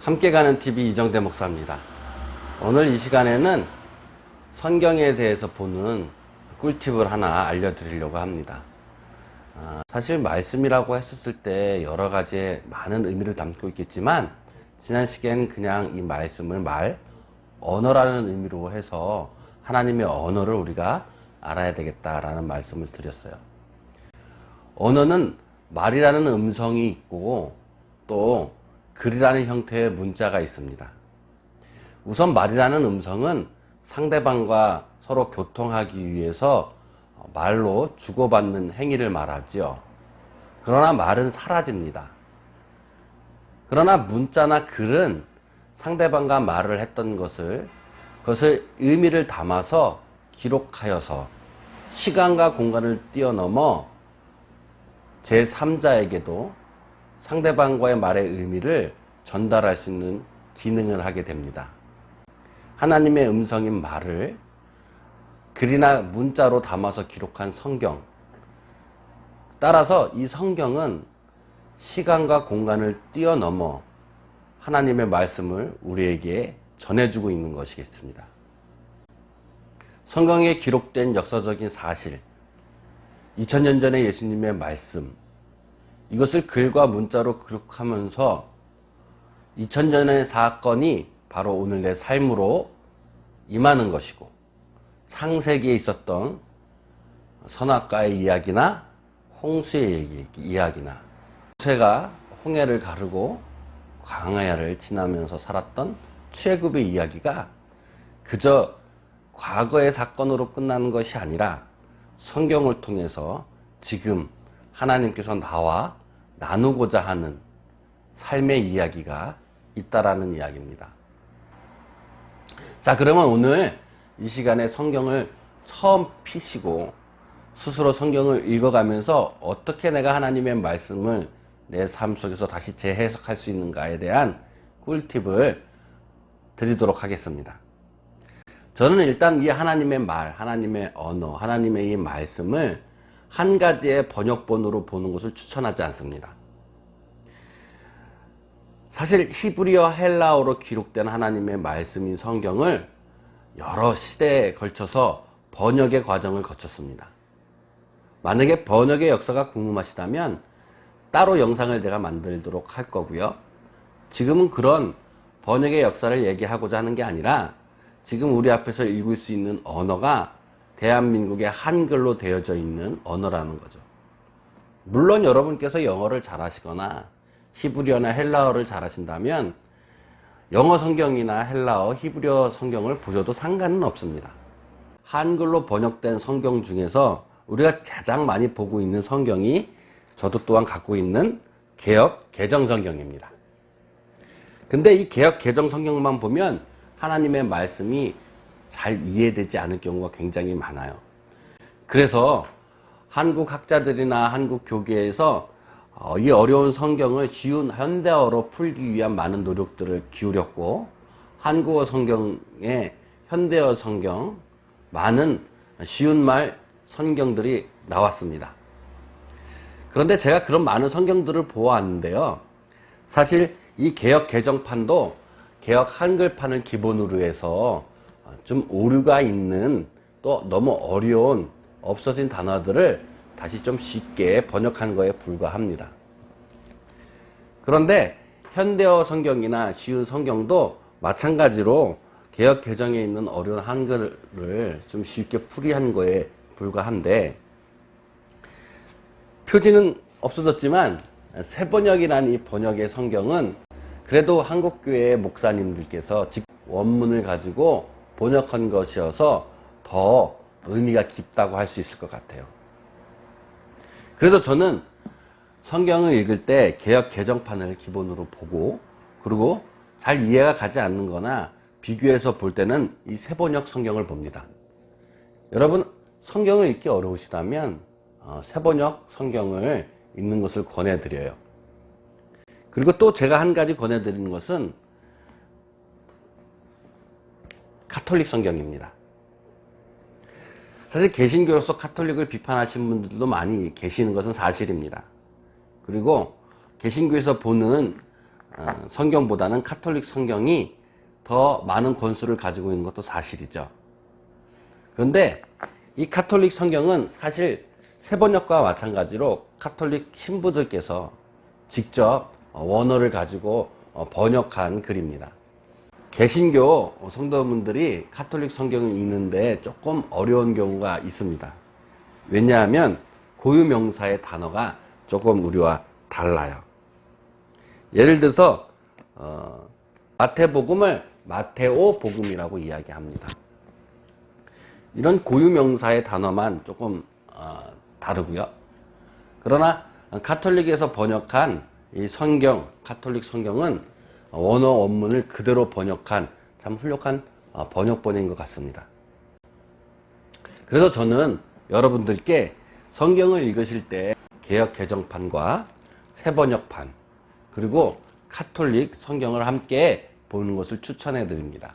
함께 가는 TV 이정대 목사입니다. 오늘 이 시간에는 성경에 대해서 보는 꿀팁을 하나 알려드리려고 합니다. 사실 말씀이라고 했었을 때 여러 가지의 많은 의미를 담고 있겠지만 지난 시간에는 그냥 이 말씀을 언어라는 의미로 해서 하나님의 언어를 우리가 알아야 되겠다라는 말씀을 드렸어요. 언어는 말이라는 음성이 있고 또 글이라는 형태의 문자가 있습니다. 우선 말이라는 음성은 상대방과 서로 교통하기 위해서 말로 주고받는 행위를 말하지요. 그러나 말은 사라집니다. 그러나 문자나 글은 상대방과 말을 했던 그것을 의미를 담아서 기록하여서 시간과 공간을 뛰어넘어 제3자에게도 상대방과의 말의 의미를 전달할 수 있는 기능을 하게 됩니다. 하나님의 음성인 말을 글이나 문자로 담아서 기록한 성경. 따라서 이 성경은 시간과 공간을 뛰어넘어 하나님의 말씀을 우리에게 전해주고 있는 것이겠습니다. 성경에 기록된 역사적인 사실, 2000년 전의 예수님의 말씀, 이것을 글과 문자로 기록하면서 2000년의 사건이 바로 오늘 내 삶으로 임하는 것이고, 창세기에 있었던 선악과의 이야기나 홍수의 이야기나 모세가 홍해를 가르고 광야를 지나면서 살았던 출애굽의 이야기가 그저 과거의 사건으로 끝나는 것이 아니라 성경을 통해서 지금 하나님께서 나와 나누고자 하는 삶의 이야기가 있다라는 이야기입니다. 자, 그러면 오늘 이 시간에 성경을 처음 피시고 스스로 성경을 읽어가면서 어떻게 내가 하나님의 말씀을 내 삶 속에서 다시 재해석할 수 있는가에 대한 꿀팁을 드리도록 하겠습니다. 저는 일단 이 하나님의 말, 하나님의 언어, 하나님의 이 말씀을 한 가지의 번역본으로 보는 것을 추천하지 않습니다. 사실 히브리어, 헬라어로 기록된 하나님의 말씀인 성경을 여러 시대에 걸쳐서 번역의 과정을 거쳤습니다. 만약에 번역의 역사가 궁금하시다면 따로 영상을 제가 만들도록 할 거고요. 지금은 그런 번역의 역사를 얘기하고자 하는 게 아니라 지금 우리 앞에서 읽을 수 있는 언어가 대한민국의 한글로 되어져 있는 언어라는 거죠. 물론 여러분께서 영어를 잘하시거나 히브리어나 헬라어를 잘하신다면 영어 성경이나 헬라어, 히브리어 성경을 보셔도 상관은 없습니다. 한글로 번역된 성경 중에서 우리가 가장 많이 보고 있는 성경이 저도 또한 갖고 있는 개역 개정 성경입니다. 근데 이 개역 개정 성경만 보면 하나님의 말씀이 잘 이해되지 않을 경우가 굉장히 많아요. 그래서 한국 학자들이나 한국 교계에서 이 어려운 성경을 쉬운 현대어로 풀기 위한 많은 노력들을 기울였고, 한국어 성경에 현대어 성경, 많은 쉬운 말 성경들이 나왔습니다. 그런데 제가 그런 많은 성경들을 보았는데요. 사실 이 개역 개정판도 개역 한글판을 기본으로 해서 좀 오류가 있는, 또 너무 어려운 없어진 단어들을 다시 좀 쉽게 번역한 거에 불과합니다. 그런데 현대어 성경이나 쉬운 성경도 마찬가지로 개역 개정에 있는 어려운 한글을 좀 쉽게 풀이한 거에 불과한데, 표지는 없어졌지만 새번역이라는 이 번역의 성경은 그래도 한국교회 목사님들께서 직 원문을 가지고 번역한 것이어서 더 의미가 깊다고 할 수 있을 것 같아요. 그래서 저는 성경을 읽을 때 개역 개정판을 기본으로 보고, 그리고 잘 이해가 가지 않는 거나 비교해서 볼 때는 이 새번역 성경을 봅니다. 여러분, 성경을 읽기 어려우시다면 새번역 성경을 읽는 것을 권해드려요. 그리고 또 제가 한 가지 권해드리는 것은 가톨릭 성경입니다. 사실 개신교로서 가톨릭을 비판하시는 분들도 많이 계시는 것은 사실입니다. 그리고 개신교에서 보는 성경보다는 가톨릭 성경이 더 많은 권수를 가지고 있는 것도 사실이죠. 그런데 이 가톨릭 성경은 사실 세번역과 마찬가지로 가톨릭 신부들께서 직접 원어를 가지고 번역한 글입니다. 개신교 성도분들이 가톨릭 성경을 읽는데 조금 어려운 경우가 있습니다. 왜냐하면 고유명사의 단어가 조금 우리와 달라요. 예를 들어서 마태복음을 마테오 복음이라고 이야기합니다. 이런 고유명사의 단어만 조금 다르고요. 그러나 가톨릭에서 번역한 이 성경, 가톨릭 성경은 원어 원문을 그대로 번역한 참 훌륭한 번역본인 것 같습니다. 그래서 저는 여러분들께 성경을 읽으실 때 개역 개정판과 새번역판 그리고 가톨릭 성경을 함께 보는 것을 추천해 드립니다.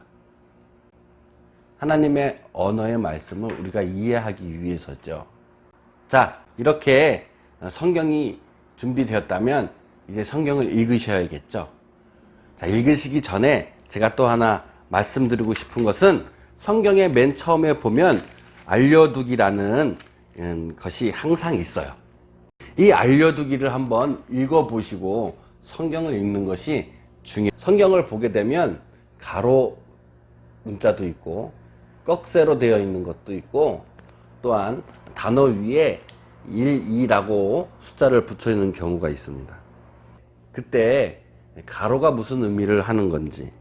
하나님의 언어의 말씀을 우리가 이해하기 위해서죠. 자, 이렇게 성경이 준비되었다면 이제 성경을 읽으셔야겠죠. 자, 읽으시기 전에 제가 또 하나 말씀드리고 싶은 것은 성경의 맨 처음에 보면 알려두기라는 것이 항상 있어요. 이 알려두기를 한번 읽어보시고 성경을 읽는 것이 중요해요. 성경을 보게 되면 가로 문자도 있고 꺽쇠로 되어 있는 것도 있고 또한 단어 위에 1, 2라고 숫자를 붙여 있는 경우가 있습니다. 그때 가로가 무슨 의미를 하는 건지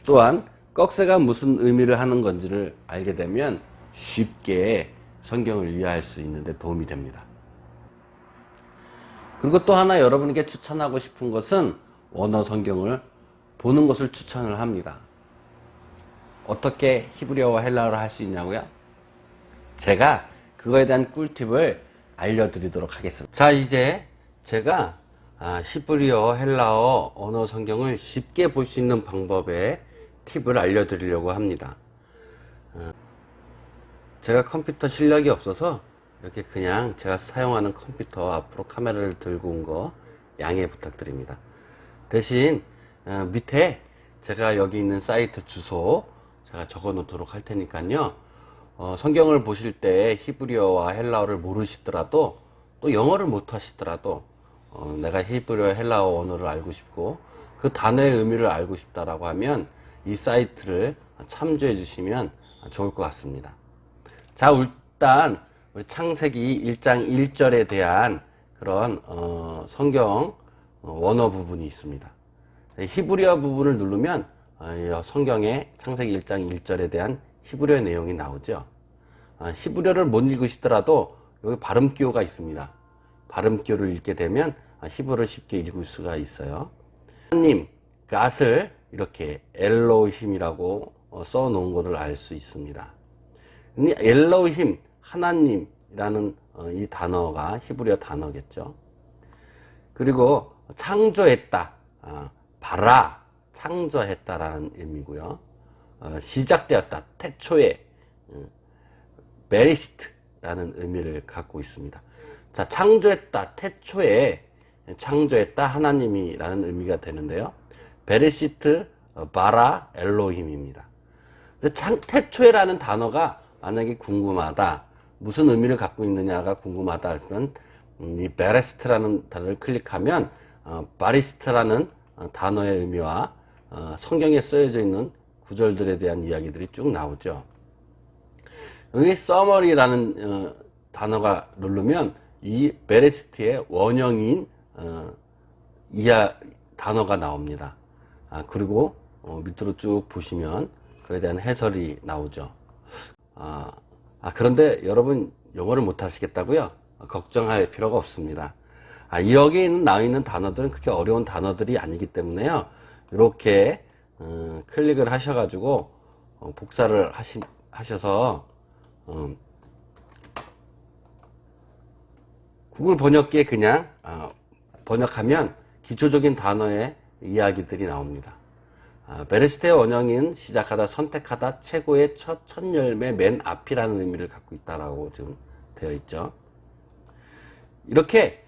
또한 꺽쇠가 무슨 의미를 하는 건지를 알게 되면 쉽게 성경을 이해할 수 있는데 도움이 됩니다. 그리고 또 하나 여러분에게 추천하고 싶은 것은 원어 성경을 보는 것을 추천을 합니다. 어떻게 히브리어와 헬라어를 할 수 있냐고요? 제가 그거에 대한 꿀팁을 알려드리도록 하겠습니다. 자, 이제 제가 히브리어, 헬라어 언어 성경을 쉽게 볼 수 있는 방법의 팁을 알려드리려고 합니다. 제가 컴퓨터 실력이 없어서 이렇게 그냥 제가 사용하는 컴퓨터 앞으로 카메라를 들고 온 거 양해 부탁드립니다. 대신 밑에 제가 여기 있는 사이트 주소 제가 적어 놓도록 할 테니까요. 성경을 보실 때 히브리어와 헬라어를 모르시더라도 또 영어를 못 하시더라도 내가 히브리어, 헬라어 언어를 알고 싶고 그 단어의 의미를 알고 싶다라고 하면 이 사이트를 참조해 주시면 좋을 것 같습니다. 자, 일단 우리 창세기 1장 1절에 대한 그런 성경 원어 부분이 있습니다. 히브리어 부분을 누르면 성경의 창세기 1장 1절에 대한 히브리어 내용이 나오죠. 히브리어를 못 읽으시더라도 여기 발음 기호가 있습니다. 발음 기호를 읽게 되면 히브리어를 쉽게 읽을 수가 있어요. 하나님, 갓을 이렇게 엘로힘이라고 써 놓은 것을 알 수 있습니다. 엘로힘, 하나님이라는 이 단어가 히브리어 단어겠죠. 그리고 창조했다, 바라, 창조했다라는 의미고요. 시작되었다, 태초에, 베리시트라는 의미를 갖고 있습니다. 자, 창조했다, 태초에, 창조했다, 하나님이라는 의미가 되는데요. 베리시트, 바라, 엘로힘입니다. 태초에라는 단어가 만약에 궁금하다, 무슨 의미를 갖고 있느냐가 궁금하다 하면 이 베레스트라는 단어를 클릭하면 바리스트라는 단어의 의미와 성경에 쓰여져 있는 구절들에 대한 이야기들이 쭉 나오죠. 여기 서머리라는 단어가 누르면 이 베레스트의 원형인 단어가 나옵니다. 그리고 밑으로 쭉 보시면 그에 대한 해설이 나오죠. 그런데 여러분 영어를 못 하시겠다고요? 걱정할 필요가 없습니다. 여기에 나와 있는 단어들은 그렇게 어려운 단어들이 아니기 때문에요. 이렇게 클릭을 하셔가지고 복사를 하셔서 구글 번역기에 그냥 번역하면 기초적인 단어의 이야기들이 나옵니다. 베레스트의 원형인 시작하다, 선택하다, 최고의 첫 열매 맨 앞이라는 의미를 갖고 있다라고 지금 되어 있죠. 이렇게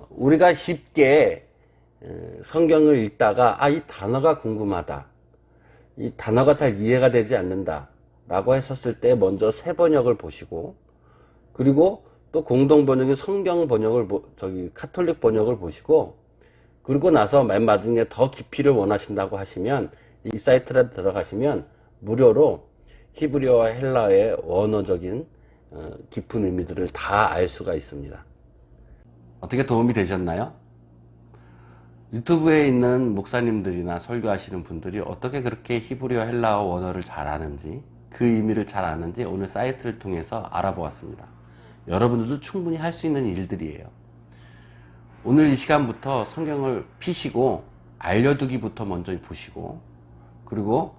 우리가 쉽게 성경을 읽다가 이 단어가 궁금하다, 이 단어가 잘 이해가 되지 않는다 라고 했었을 때 먼저 새 번역을 보시고, 그리고 또 공동 번역인 성경 번역을 카톨릭 번역을 보시고, 그리고 나서 맨 마지막에 더 깊이를 원하신다고 하시면 이 사이트에 들어가시면 무료로 히브리어와 헬라어의 원어적인 깊은 의미들을 다 알 수가 있습니다. 어떻게 도움이 되셨나요? 유튜브에 있는 목사님들이나 설교하시는 분들이 어떻게 그렇게 히브리어 헬라어 원어를 잘 아는지, 그 의미를 잘 아는지 오늘 사이트를 통해서 알아보았습니다. 여러분들도 충분히 할 수 있는 일들이에요. 오늘 이 시간부터 성경을 피시고 알려두기부터 먼저 보시고, 그리고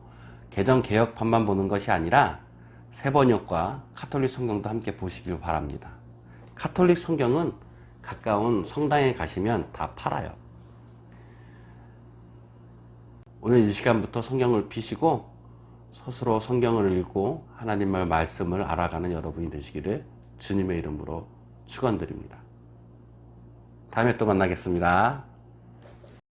개정 개혁판만 보는 것이 아니라 새번역과 카톨릭 성경도 함께 보시길 바랍니다. 카톨릭 성경은 가까운 성당에 가시면 다 팔아요. 오늘 이 시간부터 성경을 피시고 스스로 성경을 읽고 하나님의 말씀을 알아가는 여러분이 되시기를 주님의 이름으로 축원드립니다. 다음에 또 만나겠습니다.